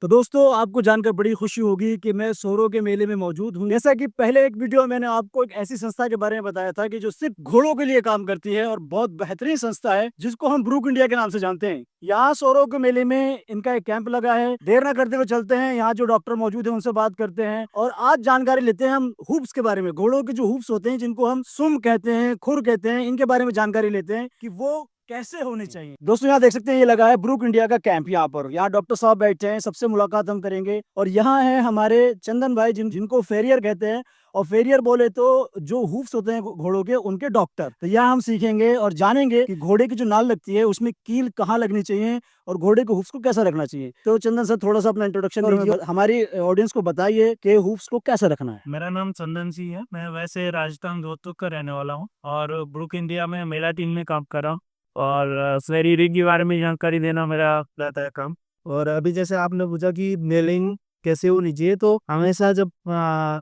तो दोस्तों आपको जानकर बड़ी खुशी होगी कि मैं सोरो के मेले में मौजूद हूँ। जैसा कि पहले एक वीडियो में मैंने आपको एक ऐसी संस्था के बारे में बताया था कि जो सिर्फ घोड़ों के लिए काम करती है और बहुत बेहतरीन संस्था है जिसको हम ब्रूक इंडिया के नाम से जानते हैं। यहाँ सोरो के मेले में इनका एक कैंप लगा है। देर न करते हुए चलते हैं, यहाँ जो डॉक्टर मौजूद है उनसे बात करते हैं और आज जानकारी लेते हैं हम हुप्स के बारे में। घोड़ों के जो हुप्स होते हैं जिनको हम सुम कहते हैं, खुर कहते हैं, इनके बारे में जानकारी लेते हैं कि वो कैसे होनी चाहिए। दोस्तों यहाँ देख सकते हैं, ये लगा है ब्रूक इंडिया का कैंप। यहाँ डॉक्टर साहब बैठे हैं, सबसे मुलाकात हम करेंगे। और यहाँ है हमारे चंदन भाई जिनको फेरियर कहते हैं, और फेरियर बोले तो जो हूफ्स होते हैं घोड़ों के, उनके डॉक्टर। तो यहाँ हम सीखेंगे और जानेंगे कि घोड़े की जो नाल लगती है उसमें कील कहाँ लगनी चाहिए और घोड़े के हूफ्स को कैसा रखना चाहिए। तो चंदन सर थोड़ा सा अपना इंट्रोडक्शन दीजिए, हमारी ऑडियंस को बताइए कि हूफ्स को कैसे रखना है। मेरा नाम चंदन सिंह है। मैं वैसे राजस्थान जोधपुर का रहने वाला हूँ और ब्रूक इंडिया में मेला टीम में काम कर रहा हूँ और शरीर के बारे में जानकारी देना मेरा रहता है काम। और अभी जैसे आपने पूछा कि नेलिंग कैसे होनी चाहिए, तो हमेशा जब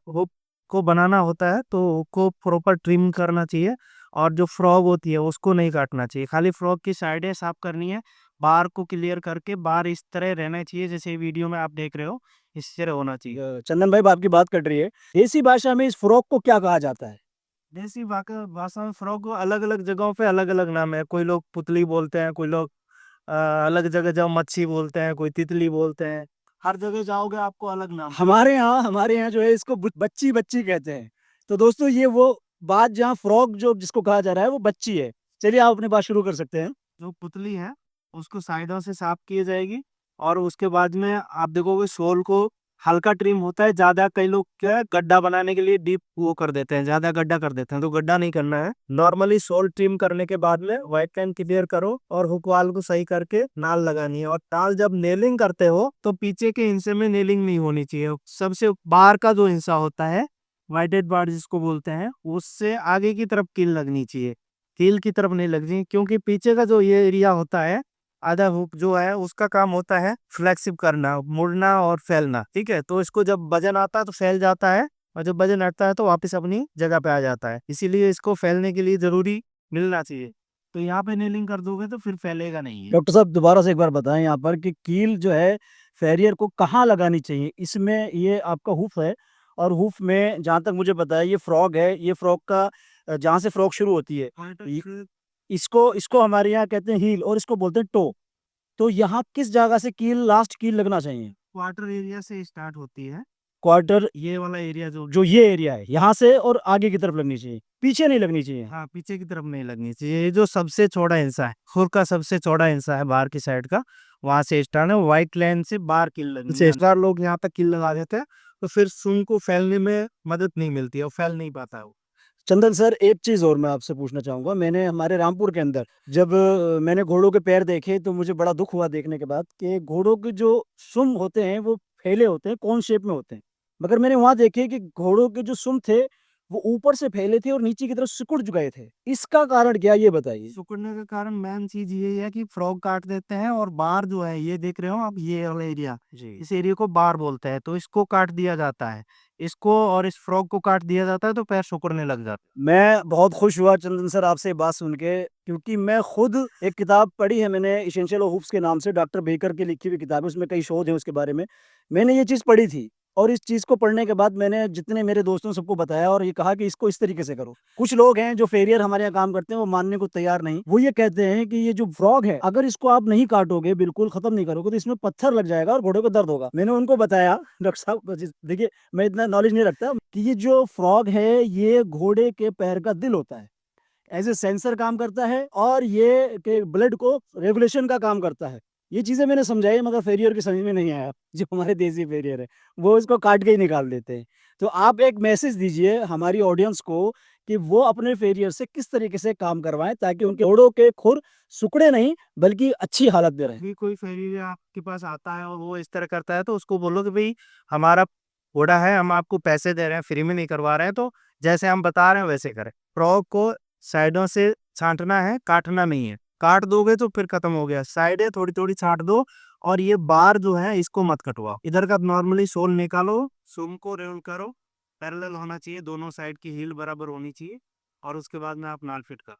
हुक को बनाना होता है तो हुक को प्रॉपर ट्रिम करना चाहिए और जो फ्रॉग होती है उसको नहीं काटना चाहिए। खाली फ्रॉग की साइडें साफ करनी है, बार को क्लियर करके बार इस तरह रहना चाहिए जैसे वीडियो में आप देख रहे हो, इस तरह होना चाहिए। चंदन भाई आपकी बात कट रही है। देसी भाषा में इस फ्रॉक को क्या कहा जाता है? देसी भाषा में फ्रॉग को अलग अलग जगहों पे अलग अलग नाम है। कोई लोग पुतली बोलते हैं, कोई लोग अलग जगह जाओ मच्छी बोलते हैं, कोई तितली बोलते हैं। हर जगह जाओगे आपको अलग नाम। हमारे यहाँ जो है इसको बच्ची बच्ची कहते हैं। तो दोस्तों ये वो बात जहाँ फ्रॉग जो जिसको कहा जा रहा है वो बच्ची है। चलिए आप अपनी बात शुरू कर सकते हैं। जो पुतली है उसको साइडों से साफ की जाएगी और उसके बाद में आप देखोगे सोल को हल्का ट्रिम होता है। ज्यादा कई लोग क्या है, गड्ढा बनाने के लिए डीप वो कर देते हैं, ज्यादा गड्ढा कर देते हैं, तो गड्ढा नहीं करना है। नॉर्मली सोल ट्रिम करने के बाद में व्हाइट लाइन क्लियर करो और हुक वाल को सही करके नाल लगानी है। और नाल जब नेलिंग करते हो तो पीछे के हिस्से में नेलिंग नहीं होनी चाहिए। सबसे बाहर का जो हिस्सा होता है, वाइटेड बार जिसको बोलते हैं, उससे आगे की तरफ कील लगनी चाहिए, कील की तरफ नहीं लगनी। क्योंकि पीछे का जो ये एरिया होता है, आधा हुक जो है उसका काम होता है फ्लेक्सिब करना, मुड़ना और फैलना। ठीक है, तो इसको जब वजन आता है तो फैल जाता है और जब वजन हटता है तो वापस अपनी जगह पे आ जाता है। इसीलिए इसको फैलने के लिए जरूरी मिलना चाहिए। तो यहाँ पे नेलिंग कर दोगे तो फिर फैलेगा नहीं है। डॉक्टर साहब दोबारा से एक बार बताएं यहाँ पर कि कील जो है फेरियर को कहाँ लगानी चाहिए। इसमें ये आपका हुफ है और हुफ में जहाँ तक मुझे पता है ये फ्रॉग है। ये फ्रॉग का जहाँ से फ्रॉग शुरू होती है इसको इसको हमारे यहाँ कहते हैं हील और इसको बोलते हैं टो। तो यहाँ किस जगह से कील लास्ट कील लगना चाहिए? क्वार्टर एरिया से स्टार्ट होती है। क्वार्टर ये वाला एरिया जो जो ये एरिया है यहाँ से और आगे की तरफ लगनी चाहिए, पीछे नहीं लगनी चाहिए। हाँ, पीछे की तरफ नहीं लगनी चाहिए। ये जो सबसे चौड़ा हिस्सा है, खुर का सबसे चौड़ा हिस्सा है बाहर की साइड का, वहां से स्टार्ट है। व्हाइट लाइन से बाहर किल लगनी है। चार लोग यहाँ तक किल लगा देते हैं तो फिर सूंग को फैलने में मदद नहीं मिलती है और फैल नहीं पाता है वो। चंदन सर एक चीज और मैं आपसे पूछना चाहूंगा। मैंने हमारे रामपुर के अंदर जब मैंने घोड़ों के पैर देखे तो मुझे बड़ा दुख हुआ देखने के बाद कि घोड़ों के जो सुम होते हैं वो फैले होते हैं, कौन शेप में होते हैं। मगर मैंने वहां देखे कि घोड़ों के जो सुम थे वो ऊपर से फैले थे और नीचे की तरफ सिकुड़ गए थे। इसका कारण क्या, ये बताइए। सिकुड़ने का कारण मेन चीज ये है कि फ्रॉग काट देते हैं और बार जो है, ये देख रहे हो आप, ये वाला एरिया, जी। इस एरिया को बार बोलते हैं, तो इसको काट दिया जाता है। इसको और इस फ्रॉग को काट दिया जाता है तो पैर सिकुड़ने लग जाते मैं बहुत खुश हुआ चंदन सर आपसे ये बात सुन के, क्योंकि मैं खुद एक किताब पढ़ी है मैंने, इसेंशियल ऑफ हुप्स के नाम से, डॉक्टर बेकर की लिखी हुई किताब है। उसमें कई शोध हैं उसके बारे में। मैंने ये चीज़ पढ़ी थी और इस चीज़ को पढ़ने के बाद मैंने जितने मेरे दोस्तों सबको बताया और ये कहा कि इसको इस तरीके से करो। कुछ लोग हैं जो फेरियर हमारे यहाँ काम करते हैं वो मानने को तैयार नहीं। वो ये कहते हैं कि ये जो फ्रॉग है अगर इसको आप नहीं काटोगे, बिल्कुल खत्म नहीं करोगे, तो इसमें पत्थर लग जाएगा और घोड़े को दर्द होगा। मैंने उनको बताया डॉक्टर साहब देखिए मैं इतना नॉलेज नहीं रखता कि ये जो फ्रॉग है ये घोड़े के पैर का दिल होता है, एज ए सेंसर काम करता है और ये के ब्लड को रेगुलेशन का काम करता है। ये चीजें मैंने समझाई मगर फेरियर की समझ में नहीं आया। जो हमारे देसी फेरियर है वो इसको काट के ही निकाल देते हैं। तो आप एक मैसेज दीजिए हमारी ऑडियंस को कि वो अपने फेरियर से किस तरीके से काम करवाएं ताकि उनके घोड़ों के खुर सुकड़े नहीं बल्कि अच्छी हालत में रहे। हैं। कोई फेरी आपके पास आता है और वो इस तरह करता है तो उसको बोलो कि भाई हमारा घोड़ा है, हम आपको पैसे दे रहे हैं, फ्री में नहीं करवा रहे हैं, तो जैसे हम बता रहे हैं वैसे करें। फ्रॉग को साइडों से छांटना है, काटना नहीं है। काट दोगे तो फिर खत्म हो गया। साइडें थोड़ी थोड़ी छांट दो और ये बार जो है इसको मत कटवाओ। इधर का नॉर्मली सोल निकालो, सूम को रोल करो, पैरेलल होना चाहिए, दोनों साइड की हील बराबर होनी चाहिए और उसके बाद में आप नाल फिट करो।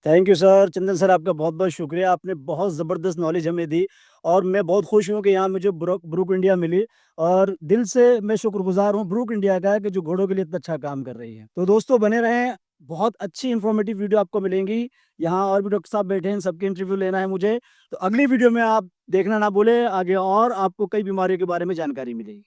Thank you sir. Chandan sir आपका बहुत-बहुत शुक्रिया। आपने बहुत ज़बरदस्त नॉलेज हमें दी और मैं बहुत खुश हूँ कि यहाँ मुझे ब्रूक इंडिया मिली और दिल से मैं शुक्रगुज़ार हूँ ब्रूक इंडिया का कि जो घोड़ों के लिए इतना अच्छा काम कर रही है। तो दोस्तों बने रहें, बहुत अच्छी इन्फॉर्मेटिव वीडियो आपको मिलेंगी। यहाँ और भी डॉक्टर साहब बैठे हैं, सबके इंटरव्यू लेना है मुझे। तो अगली वीडियो में आप देखना ना भूलें, आगे और आपको कई बीमारियों के बारे में जानकारी मिलेगी।